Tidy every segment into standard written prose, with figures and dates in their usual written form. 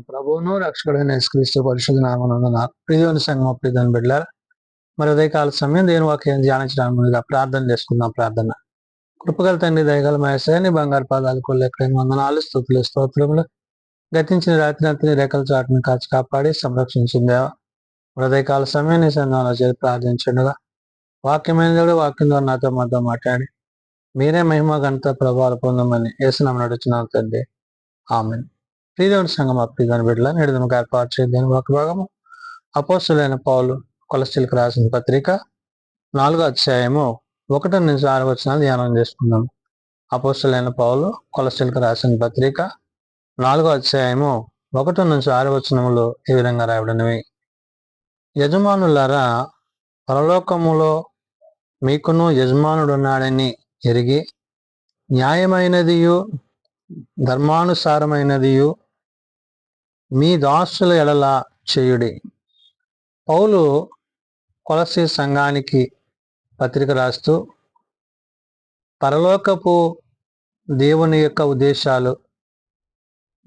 ప్రభువును రక్షకుడైన యేసుక్రీస్తు పరిశుద్ధ నామమున ప్రియమైన సంఘం ప్రియమైన బిడ్డలారా, మరి ఉదయకాల సమయం దేని వాక్యం ధ్యానించడానికి ముందుగా ప్రార్థన చేసుకుందాం. ప్రార్థన. కృపగల తండ్రి, దయగల మహేశ్వరుని బంగారు పాదాలకు లెక్కలేని వందనాలు, స్తుతులు, స్తోత్రములు. గతించిన రాత్రి అంతని రేఖల చాటును కాచి కాపాడి సంరక్షించిందేవా. ఉదయకాల సమయం నీ సంఘంలో చేరి ప్రార్థించండుగా వాక్యమైన దేవుడు వాక్యం ద్వారా నాతో మాతో మాట్లాడి మీరే మహిమ ఘనత ప్రభావాలు పొందమని యేసునామమున నడుచున్నాను తండ్రి. ఆమేన్. ప్రియదేవుని సంఘం ప్రియమైన బిడ్డల నేడు ఏర్పాటు చేయడానికి ఒక భాగము అపోస్తులైన పౌలు కొలస్సీలకు రాసిన పత్రిక 4వ అధ్యాయము 1 నుంచి 6 వచనాలు ధ్యానం చేసుకుందాం. అపోస్తులైన పౌలు కొలస్సీలకు రాసిన పత్రిక 4వ అధ్యాయము 1 నుంచి 6 వచనములు ఈ విధంగా రాయబడినవి. యజమానులారా, పరలోకములో మీకును యజమానుడున్నాడని ఎరిగి న్యాయమైనదియు ధర్మానుసారమైనదియు మీ దాసుల ఎడల చేయుడి. పౌలు కొలస్సీ సంఘానికి పత్రిక రాస్తూ పరలోకపు దేవుని యొక్క ఉద్దేశాలు,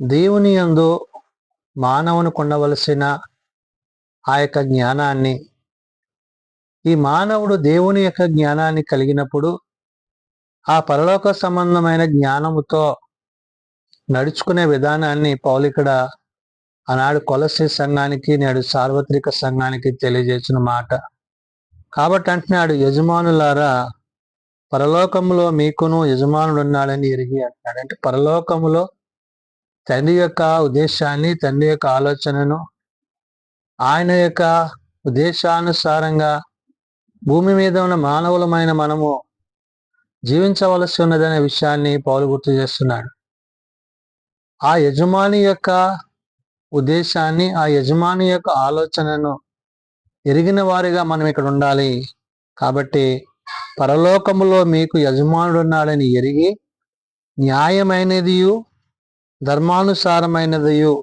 దేవుని యందు మానవునికి ఉండవలసిన ఆ యొక్క జ్ఞానాన్ని, ఈ మానవుడు దేవుని యొక్క జ్ఞానాన్ని కలిగినప్పుడు ఆ పరలోక సంబంధమైన జ్ఞానముతో నడుచుకునే విధానాన్ని పౌలు ఇక్కడ ఆనాడు కొలస్సీ సంఘానికి, నేడు సార్వత్రిక సంఘానికి తెలియజేసిన మాట. కాబట్టి అంటున్నాడు, యజమానులారా, పరలోకములో మీకును యజమానుడు ఉన్నాడని ఎరిగి అంటున్నాడు. అంటే పరలోకములో తండ్రి యొక్క ఉద్దేశాన్ని, తండ్రి యొక్క ఆలోచనను, ఆయన యొక్క ఉద్దేశానుసారంగా భూమి మీద ఉన్న మానవులమైన మనము జీవించవలసి ఉన్నదనే విషయాన్ని పౌలు గుర్తు చేస్తున్నాడు. ఆ యజమాని యొక్క ఉద్దేశాన్ని, ఆ యజమాని యొక్క ఆలోచనను ఎరిగిన వారిగా మనం ఇక్కడ ఉండాలి. కాబట్టి పరలోకములో మీకు యజమానుడు ఉన్నాడని ఎరిగి న్యాయమైనదియు ధర్మానుసారమైనదియు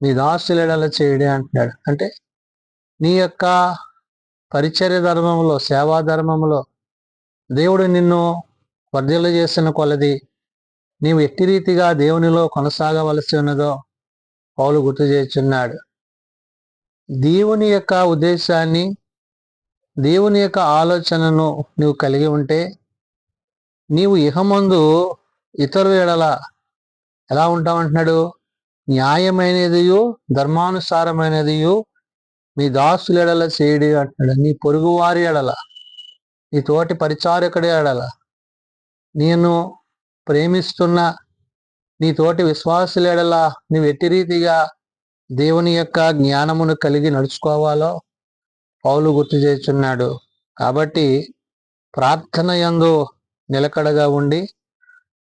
మీ దాసుల ఎడల చేయడే అంటున్నాడు. అంటే నీ యొక్క పరిచర్య ధర్మంలో, సేవా ధర్మంలో దేవుడు నిన్ను వర్ధిల్ల చేసిన కొలది నీవు ఎట్టి రీతిగా దేవునిలో కొనసాగవలసి ఉన్నదో పౌలు గుర్తు చేస్తున్నాడు. దేవుని యొక్క ఉద్దేశాన్ని, దేవుని యొక్క ఆలోచనను నువ్వు కలిగి ఉంటే నీవు ఇహమందు ఇతరుల ఎడల ఎలా ఉంటావంటున్నాడు? న్యాయమైనదియు ధర్మానుసారమైనదియు మీ దాసుల ఎడల చేయడి అంటున్నాడు. నీ పొరుగువారి ఎడల, నీ తోటి పరిచారకుడి ఎడల, నేను ప్రేమిస్తున్న నీ తోటి విశ్వాసుల ఎడల నువ్వు ఎట్టి రీతిగా దేవుని యొక్క జ్ఞానమును కలిగి నడుచుకోవాలో పౌలు గుర్తు చేస్తున్నాడు. కాబట్టి ప్రార్థన యందు నిలకడగా ఉండి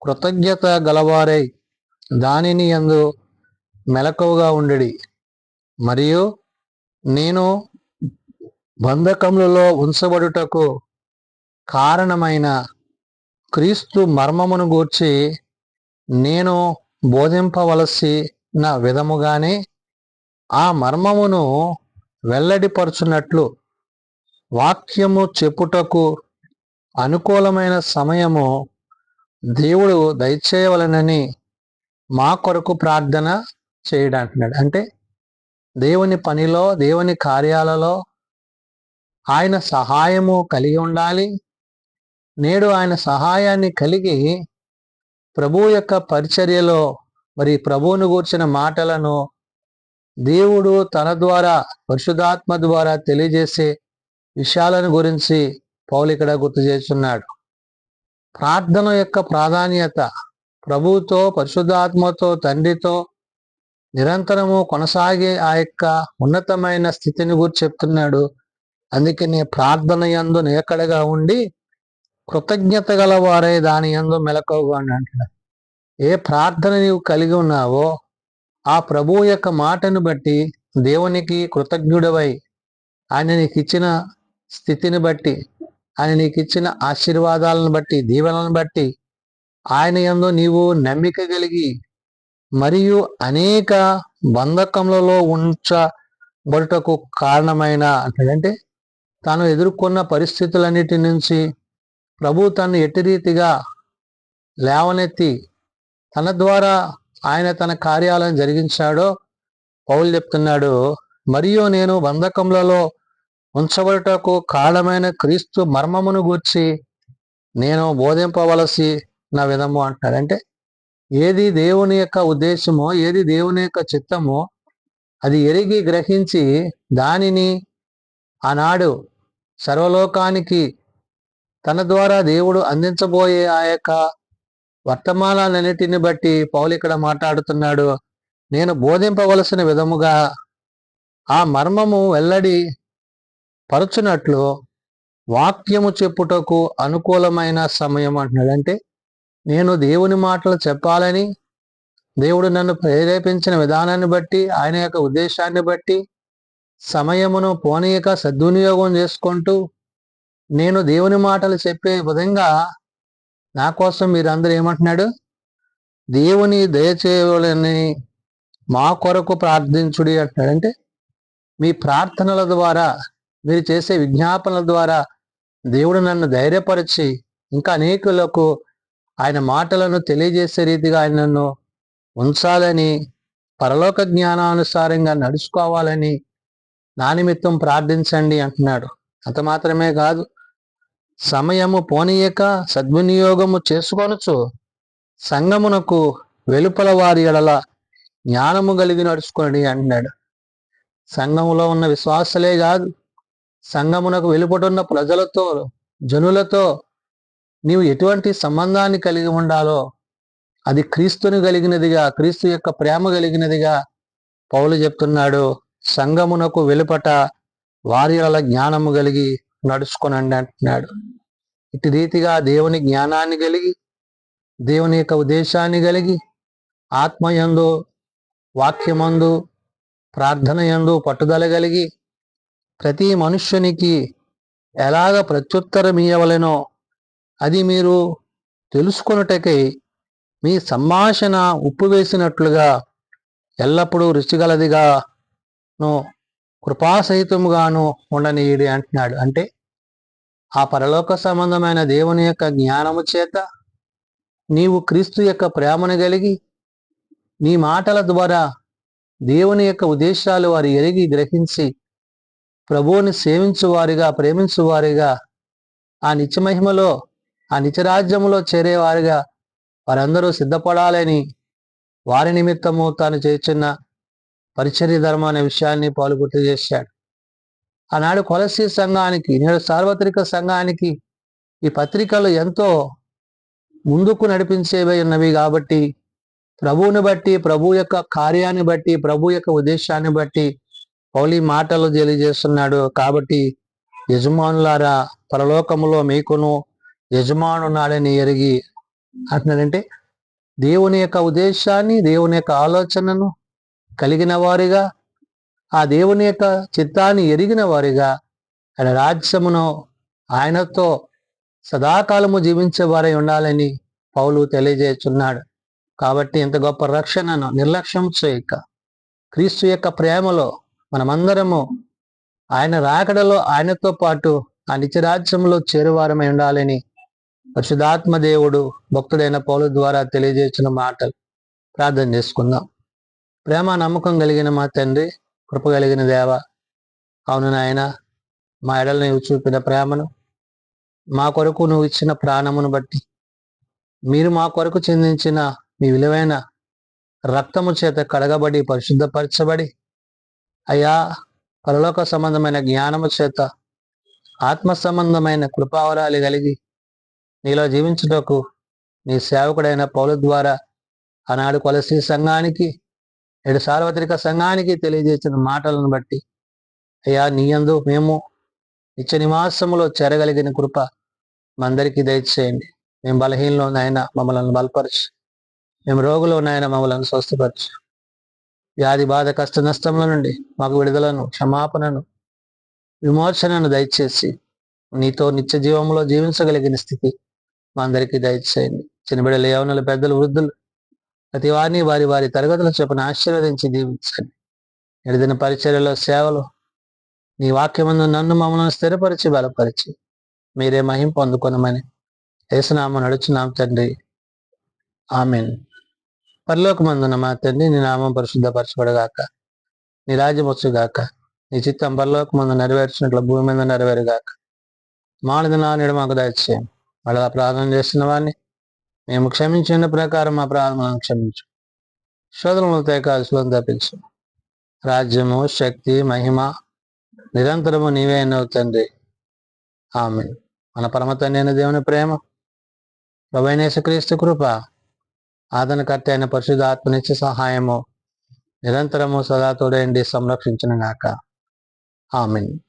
కృతజ్ఞత గలవారై దానిని యందు మెలకువగా ఉండడి. మరియు నేను బంధకములలో ఉంచబడుటకు కారణమైన క్రీస్తు మర్మమును గూర్చి నేను బోధింపవలసిన విధముగానే ఆ మర్మమును వెల్లడిపరచునట్లు వాక్యము చెప్పుటకు అనుకూలమైన సమయము దేవుడు దయచేయవలనని మా కొరకు ప్రార్థన చేయడంటున్నాడు. అంటే దేవుని పనిలో, దేవుని కార్యాలలో ఆయన సహాయము కలిగి ఉండాలి. నేడు ఆయన సహాయాన్ని కలిగి ప్రభువు యొక్క పరిచర్యలో మరి ప్రభువును గూర్చిన మాటలను దేవుడు తన ద్వారా, పరిశుద్ధాత్మ ద్వారా తెలియజేసే విషయాలను గురించి పౌలు ఇక్కడ గుర్తు చేస్తున్నాడు. ప్రార్థన యొక్క ప్రాధాన్యత, ప్రభువుతో, పరిశుద్ధాత్మతో, తండ్రితో నిరంతరము కొనసాగే ఆ యొక్క ఉన్నతమైన స్థితిని గురించి చెప్తున్నాడు. అందుకనే ప్రార్థన యందు నిలకడగా ఉండి కృతజ్ఞత గల వారే దాని యందు మెలకువగా అంటున్నాడు. ఏ ప్రార్థన నీవు కలిగి ఉన్నావో ఆ ప్రభువు యొక్క మాటను బట్టి దేవునికి కృతజ్ఞుడవై, ఆయన నీకు ఇచ్చిన స్థితిని బట్టి, ఆయన నీకు ఇచ్చిన ఆశీర్వాదాలను బట్టి, దీవెనలను బట్టి ఆయన యందు నీవు నమ్మిక కలిగి మరియు అనేక బంధకములలో ఉంచబడుటకు కారణమైన అంటే తాను ఎదుర్కొన్న పరిస్థితులన్నిటి నుంచి ప్రభు తను ఎట్టి రీతిగా లేవనెత్తి తన ద్వారా ఆయన తన కార్యాలను జరిగించాడో పౌలు చెప్తున్నాడు, మరియు నేను బంధకములలో ఉంచబడుటకు కారణమైన క్రీస్తు మర్మమును గూర్చి నేను బోధింపవలసి నా విధము అంటున్నాడు. అంటే ఏది దేవుని యొక్క ఉద్దేశమో, ఏది దేవుని యొక్క చిత్తమో అది ఎరిగి గ్రహించి దానిని ఆనాడు సర్వలోకానికి తన ద్వారా దేవుడు అందించబోయే ఆ యొక్క వర్తమానాలన్నిటిని బట్టి పౌలు ఇక్కడ మాట్లాడుతున్నాడు. నేను బోధింపవలసిన విధముగా ఆ మర్మము వెల్లడి పరచునట్లు వాక్యము చెప్పుటకు అనుకూలమైన సమయం అంటున్నాడు. అంటే నేను దేవుని మాటలు చెప్పాలని దేవుడు నన్ను ప్రేరేపించిన విధానాన్ని బట్టి, ఆయన యొక్క ఉద్దేశాన్ని బట్టి సమయమును పోనీయక సద్వినియోగం చేసుకుంటూ నేను దేవుని మాటలు చెప్పే విధంగా నా కోసం మీరందరూ ఏమంటున్నాడు, దేవుని దయచేయాలని మా కొరకు ప్రార్థించుడి అంటున్నాడు. అంటే మీ ప్రార్థనల ద్వారా, మీరు చేసే విజ్ఞాపనల ద్వారా దేవుడు నన్ను ధైర్యపరిచి ఇంకా అనేకులకు ఆయన మాటలను తెలియజేసే రీతిగా ఆయన నన్ను ఉంచాలని, పరలోక జ్ఞానానుసారంగా నడుచుకోవాలని నా నిమిత్తం ప్రార్థించండి అంటున్నాడు. అంత మాత్రమే కాదు, సమయము పోనీయక సద్వినియోగము చేసుకొనొచ్చు సంఘమునకు వెలుపల వారి ఎడల జ్ఞానము కలిగి నడుచుకోండి అంటున్నాడు. సంఘములో ఉన్న విశ్వాసలే కాదు, సంఘమునకు వెలుపటున్న ప్రజలతో, జనులతో నీవు ఎటువంటి సంబంధాన్ని కలిగి ఉండాలో అది క్రీస్తుని కలిగినదిగా, క్రీస్తు యొక్క ప్రేమ కలిగినదిగా పౌలు చెప్తున్నాడు. సంఘమునకు వెలుపట వారి వల్ల జ్ఞానము కలిగి నడుచుకొనండి అంటున్నాడు. ఇటు రీతిగా దేవుని జ్ఞానాన్ని కలిగి, దేవుని యొక్క ఉద్దేశాన్ని కలిగి, ఆత్మయందు, వాక్యమందు, ప్రార్థన యందు పట్టుదల కలిగి ప్రతి మనుష్యునికి ఎలాగ ప్రత్యుత్తరం ఇయ్యవలెనో అది మీరు తెలుసుకొనుటకై మీ సంభాషణ ఉప్పు వేసినట్లుగా ఎల్లప్పుడూ రుచిగలదిగాను కృపాసహితముగాను ఉండనీయుడి అంటున్నాడు. అంటే ఆ పరలోక సంబంధమైన దేవుని యొక్క జ్ఞానము చేత నీవు క్రీస్తు యొక్క ప్రేమను కలిగి నీ మాటల ద్వారా దేవుని యొక్క ఉద్దేశాలు వారు ఎరిగి గ్రహించి ప్రభువుని సేవించువారిగా, ప్రేమించువారిగా ఆ నిత్యమహిమలో, ఆ నిత్యరాజ్యములో చేరేవారిగా వారందరూ సిద్ధపడాలని వారి నిమిత్తము తాను చేస్తున్న పరిచర్య ధర్మం అనే విషయాన్ని పౌలు గుర్తు చేశాడు. ఆనాడు కొలస్సీ సంఘానికి, నేడు సార్వత్రిక సంఘానికి ఈ పత్రికలు ఎంతో ముందుకు నడిపించేవి ఉన్నవి. కాబట్టి ప్రభువుని బట్టి, ప్రభు యొక్క కార్యాన్ని బట్టి, ప్రభు యొక్క ఉద్దేశాన్ని బట్టి పౌలు మాటలు తెలియజేస్తున్నాడు. కాబట్టి యజమానులారా, పరలోకములో మీకును యజమానున్నాడని ఎరిగి అంటున్నాడంటే దేవుని యొక్క ఉద్దేశాన్ని, దేవుని యొక్క ఆలోచనను కలిగిన వారిగా, ఆ దేవుని యొక్క చిత్తాన్ని ఎరిగిన వారిగా ఆయన రాజ్యమును ఆయనతో సదాకాలము జీవించే వారై ఉండాలని పౌలు తెలియజేస్తున్నాడు. కాబట్టి ఇంత గొప్ప రక్షణను నిర్లక్ష్యం చేయక క్రీస్తు యొక్క ప్రేమలో మనమందరము ఆయన రాకడలో ఆయనతో పాటు ఆ నిత్యరాజ్యంలో చేరువారమై ఉండాలని పరిశుద్ధాత్మ దేవుడు భక్తుడైన పౌలు ద్వారా తెలియజేసిన మాటలు ప్రార్థన చేసుకుందాం. ప్రేమ నమ్మకం కలిగిన మా తండ్రి, కృప కలిగిన దేవ, అవును నాయన, మా ఎడల నువ్వు చూపిన ప్రేమను, మా కొరకు నువ్వు ఇచ్చిన ప్రాణమును బట్టి, మీరు మా కొరకు చెందించిన మీ విలువైన రక్తము చేత కడగబడి పరిశుద్ధపరచబడి అయ్యా పరలోక సంబంధమైన జ్ఞానము చేత ఆత్మ సంబంధమైన కృపావరాలు కలిగి నీలో జీవించుటకు నీ సేవకుడైన పౌలు ద్వారా ఆనాడు కొలసీ సంఘానికి, నేడు సార్వత్రిక సంఘానికి తెలియజేసిన మాటలను బట్టి అయ్యా నీయందు మేము నిత్య నివాసములో చేరగలిగిన కృప మందరికీ దయచేయండి. మేము బలహీనలో నాయన మమ్మల్ని బలపరచు, మేము రోగులో నాయన మమ్మల్ని స్వస్థపరచు. వ్యాధి బాధ కష్ట నష్టముల నుండి మాకు విడుదలను, క్షమాపణను, విమోచనను దయచేసి నీతో నిత్య జీవంలో జీవించగలిగిన స్థితి మా అందరికీ దయచేయండి. చిన్నబిడ్డలు, యవనులు, పెద్దలు, వృద్ధులు ప్రతి వారిని వారి వారి తరగతుల చొప్పున ఆశీర్వదించి దీవించండి. ఎడిదిన పరిచర్యలో, సేవలు నీ వాక్యమందు నన్ను మమ్మల్ని స్థిరపరిచి బలపరిచి మీరే మహిం పొందుకొనమని యేసునామమున నడుచున్నాం తండ్రి, ఆమేన్. పరలోకమందున్న మా తండ్రి, నీ నామం పరిశుద్ధపరచబడగాక, నీ రాజ్యం వచ్చుగాక, నీ చిత్తం పరలోకమందు నెరవేర్చినట్లు భూమి మీద నెరవేరుగాక. మానది నానేడు మాకు దయచేయండి. మళ్ళా ప్రార్థన చేస్తున్న వాడిని మేము క్షమించిన ప్రకారం మా ప్రార్థనలను క్షమించు. శోధనలు తేకాల్సి తప్పించు. రాజ్యము, శక్తి, మహిమ నిరంతరము నీవే అన్నవు తండ్రి. ఆమేన్. మన పరమ తండ్రి అయిన దేవుని ప్రేమ, ప్రభువైన యేసుక్రీస్తు కృప, ఆదరణకర్త అయిన పరిశుద్ధాత్మనిత్య సహాయము నిరంతరము సదా తోడేండి సంరక్షించును గాక. ఆమేన్.